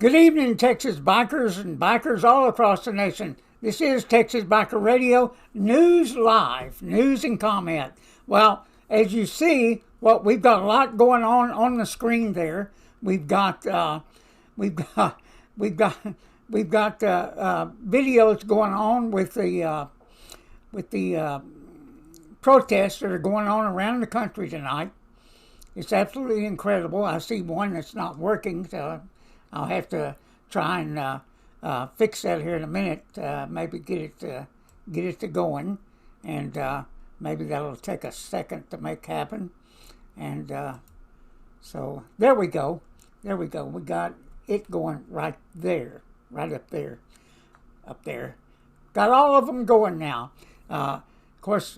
Good evening, Texas bikers and bikers all across the nation. This is Texas Biker Radio, News Live, news and comment. Well, as you see, we've got a lot going on the screen there. We've got we've got we've got videos going on with the protests that are going on around the country tonight. It's absolutely incredible. I see one that's not working, so I'll have to try and fix that here in a minute. Maybe get it to going, and maybe that'll take a second to make happen. And so there we go. There we go. We got it going right there, right up there, up there. Got all of them going now. Of course,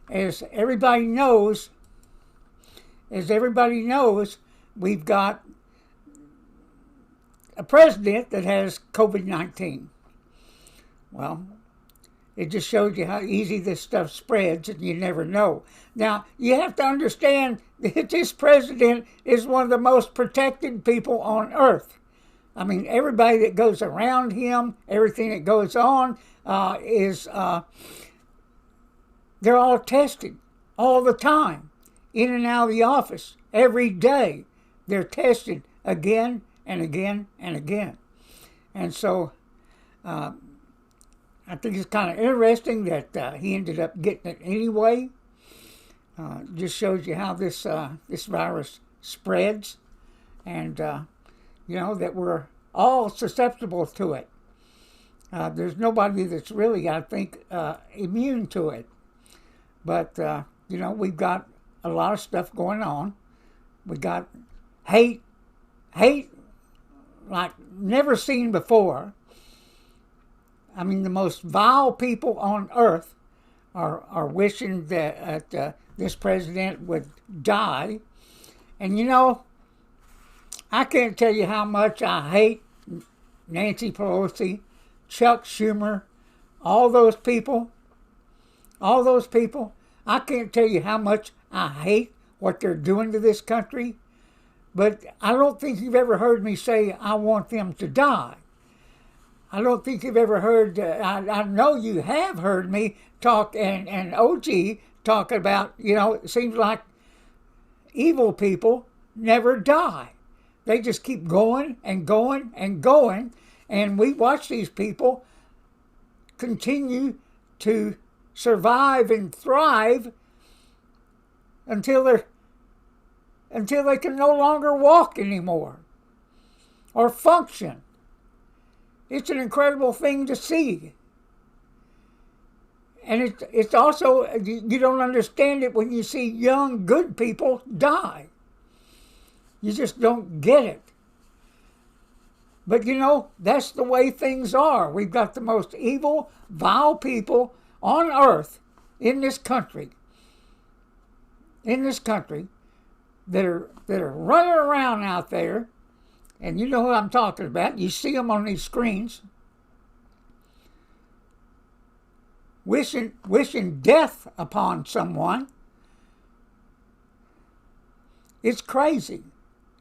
as everybody knows, we've got a president that has COVID-19. Well, it just shows you how easy this stuff spreads, and you never know. Now, you have to understand that this president is one of the most protected people on earth. I mean, everybody that goes around him, everything that goes on they're all tested all the time, in and out of the office, every day. They're tested again and again and again. And so I think it's kind of interesting that he ended up getting it anyway. Just shows you how this virus spreads, and that we're all susceptible to it. There's nobody that's really, I think, immune to it. But we've got a lot of stuff going on. We got hate like never seen before. I mean, the most vile people on earth are wishing that this president would die. And I can't tell you how much I hate Nancy Pelosi, Chuck Schumer, all those people. I can't tell you how much I hate what they're doing to this country. But I don't think you've ever heard me say I want them to die. I don't think you've ever heard, I know you have heard me talk, and OG talk about, it seems like evil people never die. They just keep going and going and going. And we watch these people continue to survive and thrive until they can no longer walk anymore or function. It's an incredible thing to see. And it's also, you don't understand it when you see young, good people die. You just don't get it. But that's the way things are. We've got the most evil, vile people on earth in this country. That are running around out there, and you know what I'm talking about. You see them on these screens, wishing death upon someone. It's crazy.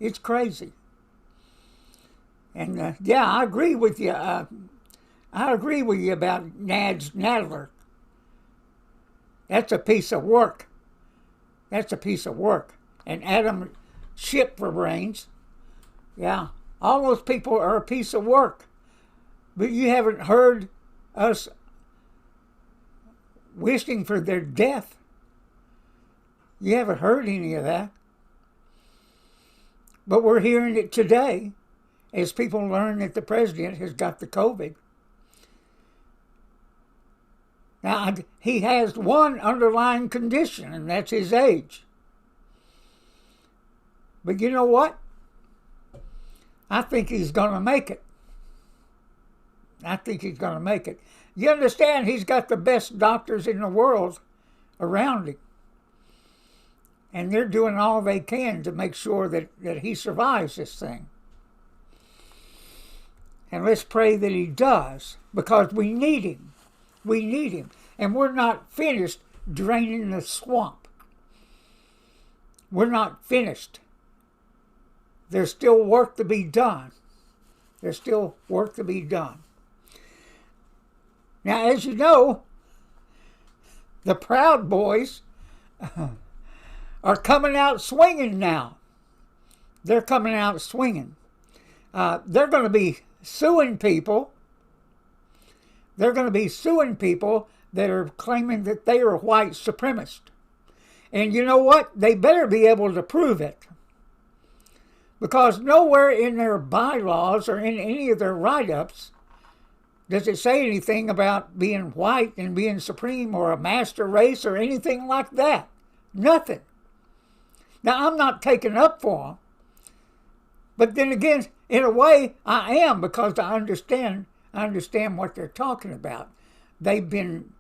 It's crazy. And I agree with you. I agree with you about Nadler. That's a piece of work. And Adam Schiff for brains. Yeah, all those people are a piece of work. But you haven't heard us wishing for their death. You haven't heard any of that. But we're hearing it today as people learn that the president has got the COVID. Now, he has one underlying condition, and that's his age. But you know what? I think he's going to make it. You understand, he's got the best doctors in the world around him. And they're doing all they can to make sure that he survives this thing. And let's pray that he does, because we need him. And we're not finished draining the swamp. We're not finished. There's still work to be done. There's still work to be done. Now, as you know, the Proud Boys are coming out swinging now. They're coming out swinging. They're going to be suing people. They're going to be suing people that are claiming that they are white supremacists. And you know what? They better be able to prove it. Because nowhere in their bylaws or in any of their write-ups does it say anything about being white and being supreme or a master race or anything like that. Nothing. Now, I'm not taking up for them. But then again, in a way, I am, because I understand what they're talking about. They've been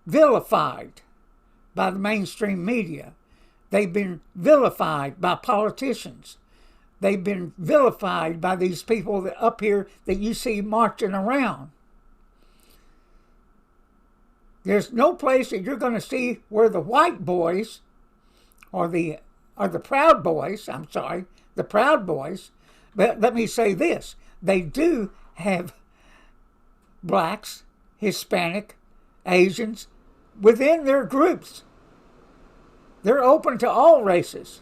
vilified by the mainstream media. They've been vilified by politicians. They've been vilified by these people that up here that you see marching around. There's no place that you're going to see where the white boys or the Proud Boys, the Proud Boys, but let me say this, they do have blacks, Hispanic, Asians within their groups. They're open to all races.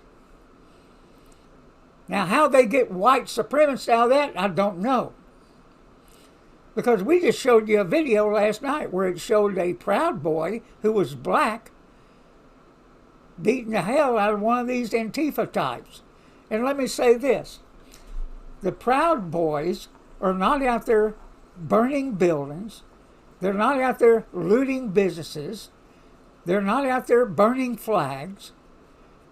Now, how they get white supremacists out of that, I don't know. Because we just showed you a video last night where it showed a Proud Boy who was black beating the hell out of one of these Antifa types. And let me say this. The Proud Boys are not out there burning buildings. They're not out there looting businesses. They're not out there burning flags.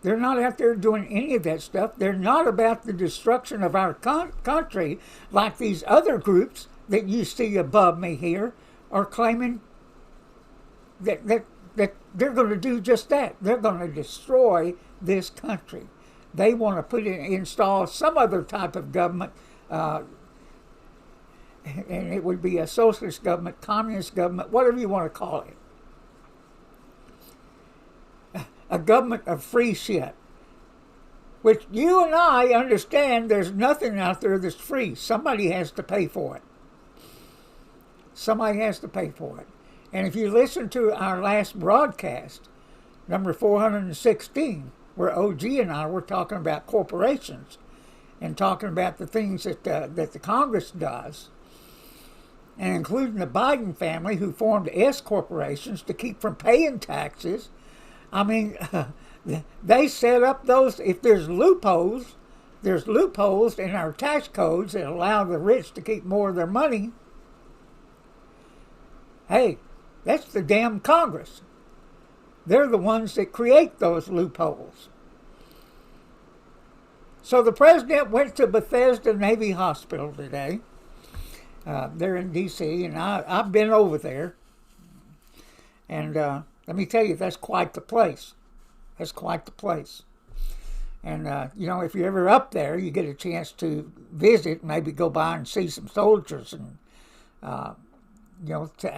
They're not out there doing any of that stuff. They're not about the destruction of our country like these other groups that you see above me here are claiming that they're going to do just that. They're going to destroy this country. They want to install some other type of government, and it would be a socialist government, communist government, whatever you want to call it. A government of free shit, which you and I understand there's nothing out there that's free. Somebody has to pay for it. Somebody has to pay for it. And if you listen to our last broadcast, number 416, where OG and I were talking about corporations and talking about the things that the Congress does, and including the Biden family who formed S corporations to keep from paying taxes. I mean, they set up those, if there's loopholes in our tax codes that allow the rich to keep more of their money. Hey, that's the damn Congress. They're the ones that create those loopholes. So the president went to Bethesda Navy Hospital today. They're in D.C., and I've been over there. And let me tell you, that's quite the place. That's quite the place. And, if you're ever up there, you get a chance to visit, maybe go by and see some soldiers and,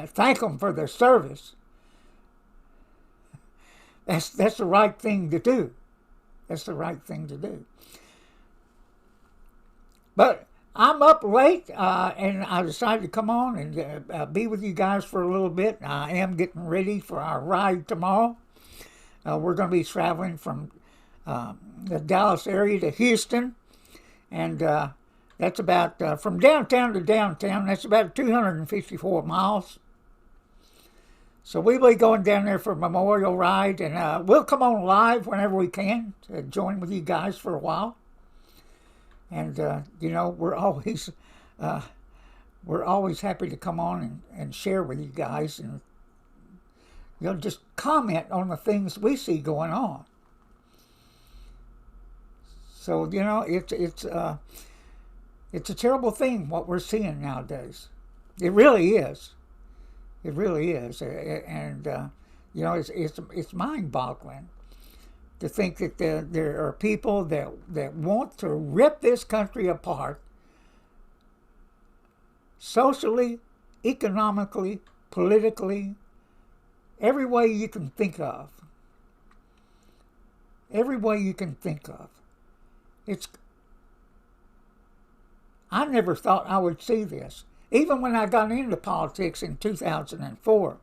thank them for their service. That's the right thing to do. That's the right thing to do. But I'm up late, and I decided to come on and be with you guys for a little bit. I am getting ready for our ride tomorrow. We're going to be traveling from the Dallas area to Houston, and that's about, from downtown to downtown, that's about 254 miles. So we'll be going down there for a memorial ride, and we'll come on live whenever we can to join with you guys for a while. And, we're always happy to come on and share with you guys and, just comment on the things we see going on. So, it's a terrible thing what we're seeing nowadays. It really is. It really is. And, it's mind-boggling to think that there are people that want to rip this country apart socially, economically, politically, every way you can think of. Every way you can think of. I never thought I would see this. Even when I got into politics in 2004,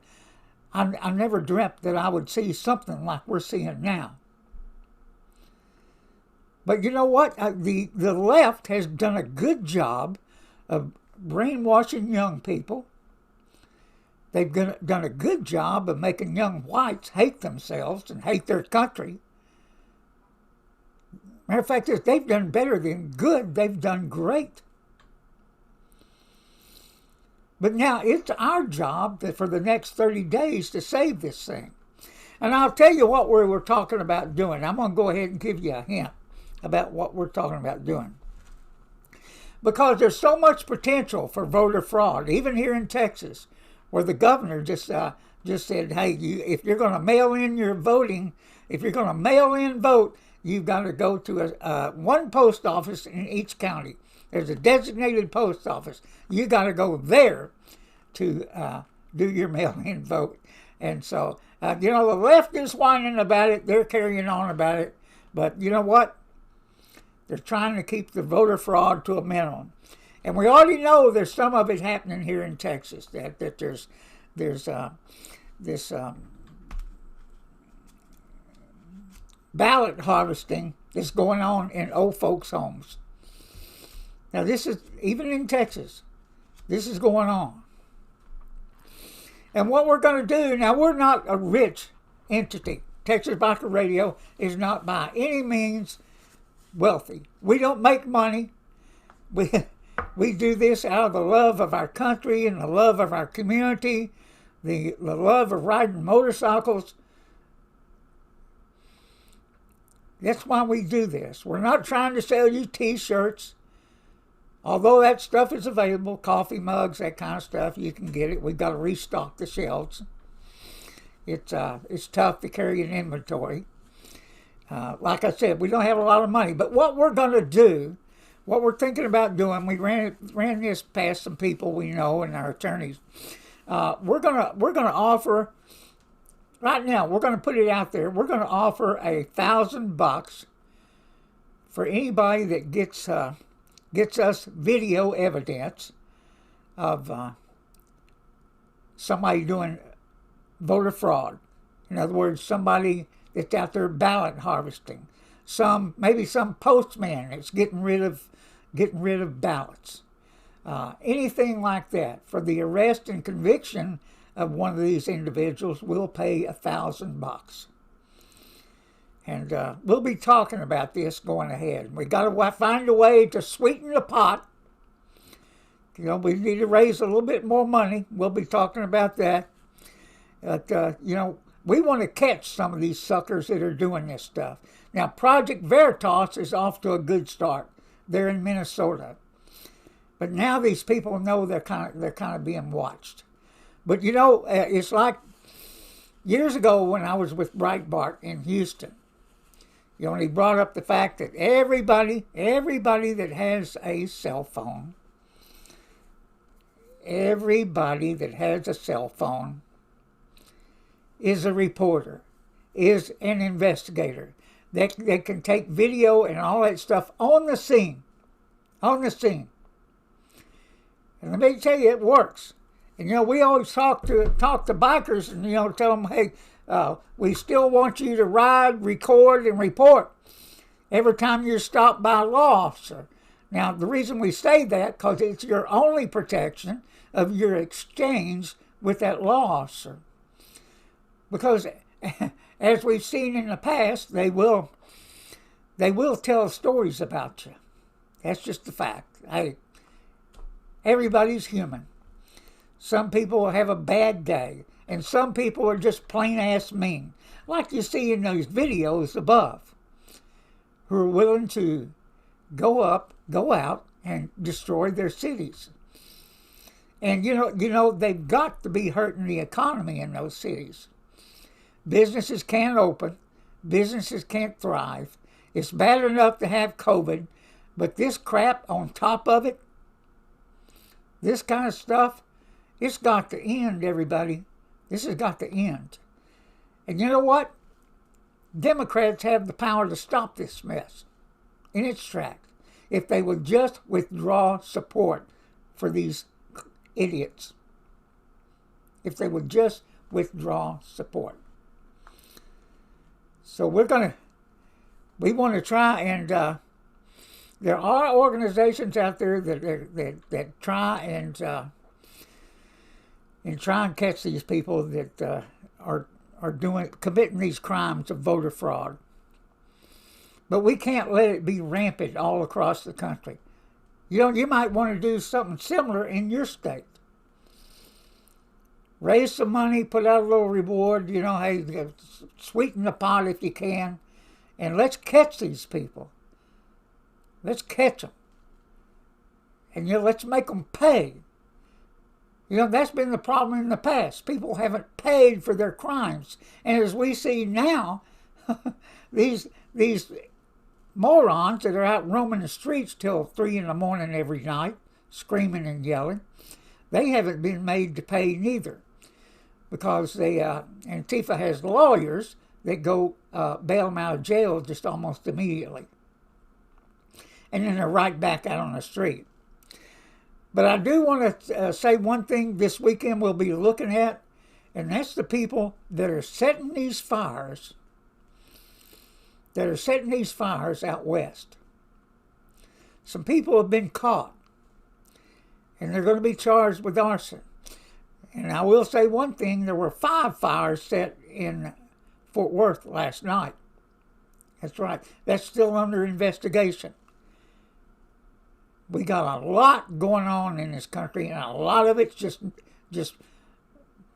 I never dreamt that I would see something like we're seeing now. But you know what? The left has done a good job of brainwashing young people. They've done a good job of making young whites hate themselves and hate their country. Matter of fact, if they've done better than good, they've done great. But now it's our job for the next 30 days to save this thing. And I'll tell you what we were talking about doing. I'm going to go ahead and give you a hint about what we're talking about doing. Because there's so much potential for voter fraud, even here in Texas, where the governor just said, hey, if you're going to mail in your voting, if you're going to mail in vote, you've got to go to one post office in each county. There's a designated post office. You got to go there to do your mail-in vote. And so, the left is whining about it. They're carrying on about it. But you know what? They're trying to keep the voter fraud to a minimum. And we already know there's some of it happening here in Texas, that there's this ballot harvesting that's going on in old folks' homes. Now, this is, even in Texas, this is going on. And what we're going to do, now we're not a rich entity. Texas Biker Radio is not by any means wealthy. We don't make money. We do this out of the love of our country and the love of our community, the love of riding motorcycles. That's why we do this. We're not trying to sell you t-shirts. Although that stuff is available, coffee mugs, that kind of stuff, you can get it. We've got to restock the shelves. It's tough to carry an inventory. Like I said, we don't have a lot of money. But what we're going to do, what we're thinking about doing, we ran this past some people we know and our attorneys. We're gonna offer, right now, we're going to put it out there. We're going to offer $1,000 for anybody that gets us video evidence of somebody doing voter fraud. In other words, somebody that's out there ballot harvesting. Maybe some postman that's getting rid of ballots. Anything like that. For the arrest and conviction of one of these individuals, we'll pay $1,000. And we'll be talking about this going ahead. We got to find a way to sweeten the pot. We need to raise a little bit more money. We'll be talking about that. But, we want to catch some of these suckers that are doing this stuff. Now, Project Veritas is off to a good start. They're in Minnesota. But now these people know they're kind of being watched. But, it's like years ago when I was with Breitbart in Houston. He brought up the fact that everybody that has a cell phone, is a reporter, is an investigator. They can take video and all that stuff on the scene. And let me tell you, it works. And we always talk to bikers and tell them, hey, we still want you to ride, record, and report every time you're stopped by a law officer. Now, the reason we say that, because it's your only protection of your exchange with that law officer. Because, as we've seen in the past, they will tell stories about you. That's just the fact. Hey, everybody's human. Some people will have a bad day. And some people are just plain-ass mean, like you see in those videos above, who are willing to go out, and destroy their cities. And, they've got to be hurting the economy in those cities. Businesses can't open. Businesses can't thrive. It's bad enough to have COVID, but this crap on top of it, this kind of stuff, it's got to end, everybody. This has got to end. And you know what? Democrats have the power to stop this mess in its tracks. if they would just withdraw support for these idiots. If they would just withdraw support. So we want to try, and there are organizations out there that try and catch these people that are committing these crimes of voter fraud. But we can't let it be rampant all across the country. You might want to do something similar in your state. Raise some money, put out a little reward, hey, sweeten the pot if you can, and let's catch these people. Let's catch them. And let's make them pay. That's been the problem in the past. People haven't paid for their crimes. And as we see now, these morons that are out roaming the streets till 3 in the morning every night, screaming and yelling, they haven't been made to pay neither. Because Antifa has lawyers that go bail them out of jail just almost immediately. And then they're right back out on the street. But I do want to say one thing this weekend we'll be looking at, and that's the people that are setting these fires, out west. Some people have been caught, and they're going to be charged with arson. And I will say one thing, there were 5 fires set in Fort Worth last night. That's right, that's still under investigation. We got a lot going on in this country, and a lot of it's just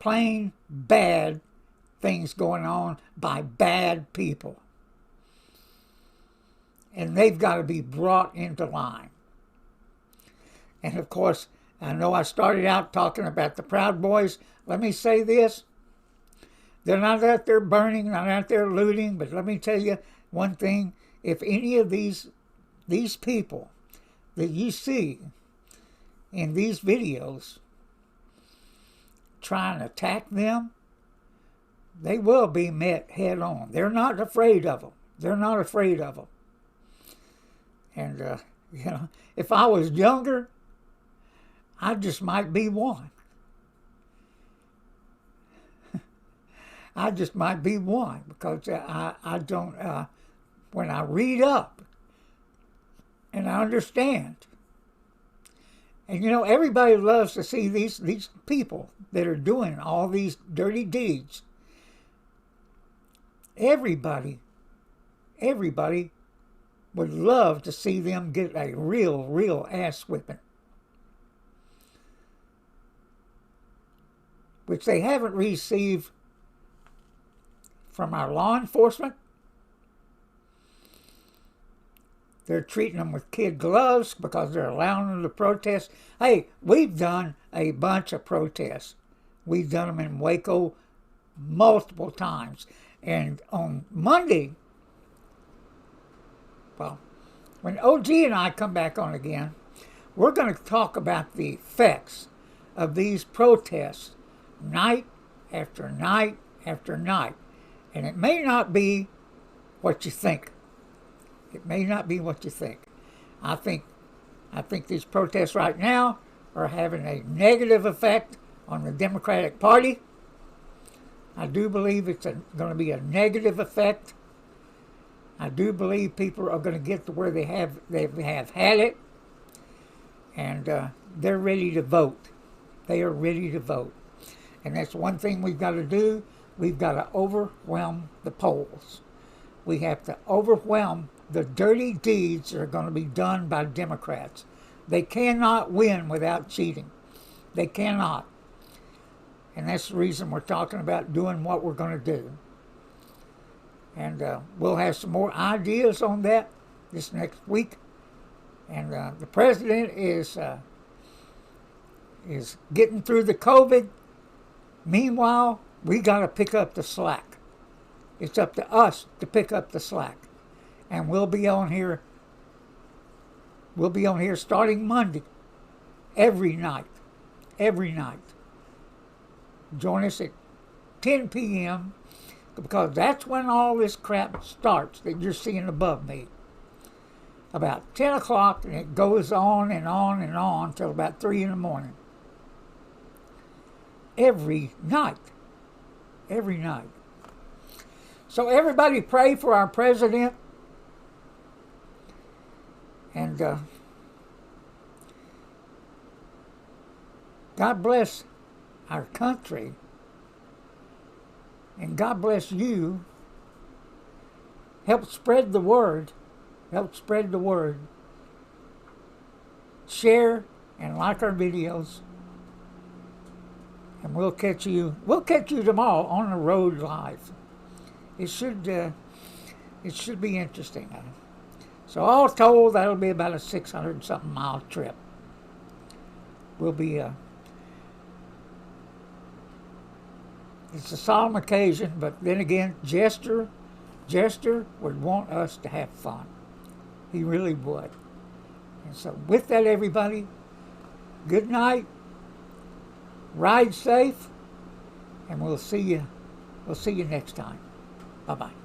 plain bad things going on by bad people. And they've got to be brought into line. And of course, I know I started out talking about the Proud Boys. Let me say this. They're not out there burning, not out there looting, but let me tell you one thing. If any of these people that you see in these videos try and attack them, they will be met head on. They're not afraid of them. They're not afraid of them. And, if I was younger, I just might be one. I just might be one because I don't, when I read up and I understand, and everybody loves to see these people that are doing all these dirty deeds. Everybody would love to see them get a real ass whipping. Which they haven't received from our law enforcement. They're treating them with kid gloves because they're allowing them to protest. Hey, we've done a bunch of protests. We've done them in Waco multiple times. And on Monday, well, when OG and I come back on again, we're going to talk about the effects of these protests night after night after night. And it may not be what you think. It may not be what you think. I think these protests right now are having a negative effect on the Democratic Party. I do believe it's going to be a negative effect. I do believe people are going to get to where they have had it, and they're ready to vote. They are ready to vote. And that's one thing we've got to do. We've got to overwhelm the polls. We have to overwhelm the dirty deeds that are going to be done by Democrats. They cannot win without cheating. They cannot. And that's the reason we're talking about doing what we're going to do. And we'll have some more ideas on that this next week. And the president is getting through the COVID. Meanwhile, we got to pick up the slack. It's up to us to pick up the slack. And we'll be on here starting Monday. Every night. Join us at 10 p.m. because that's when all this crap starts that you're seeing above me. about 10 o'clock, and it goes on and on and on till about 3 in the morning. Every night. Every night. So everybody pray for our president. And God bless our country. And God bless you. Help spread the word. Help spread the word. Share and like our videos. And we'll catch you tomorrow on the road live. It should be interesting. So all told, that'll be about a 600-something mile trip. We'll be it's a solemn occasion, but then again, Jester would want us to have fun. He really would. And so with that, everybody, good night. Ride safe, and we'll see you next time. Bye-bye.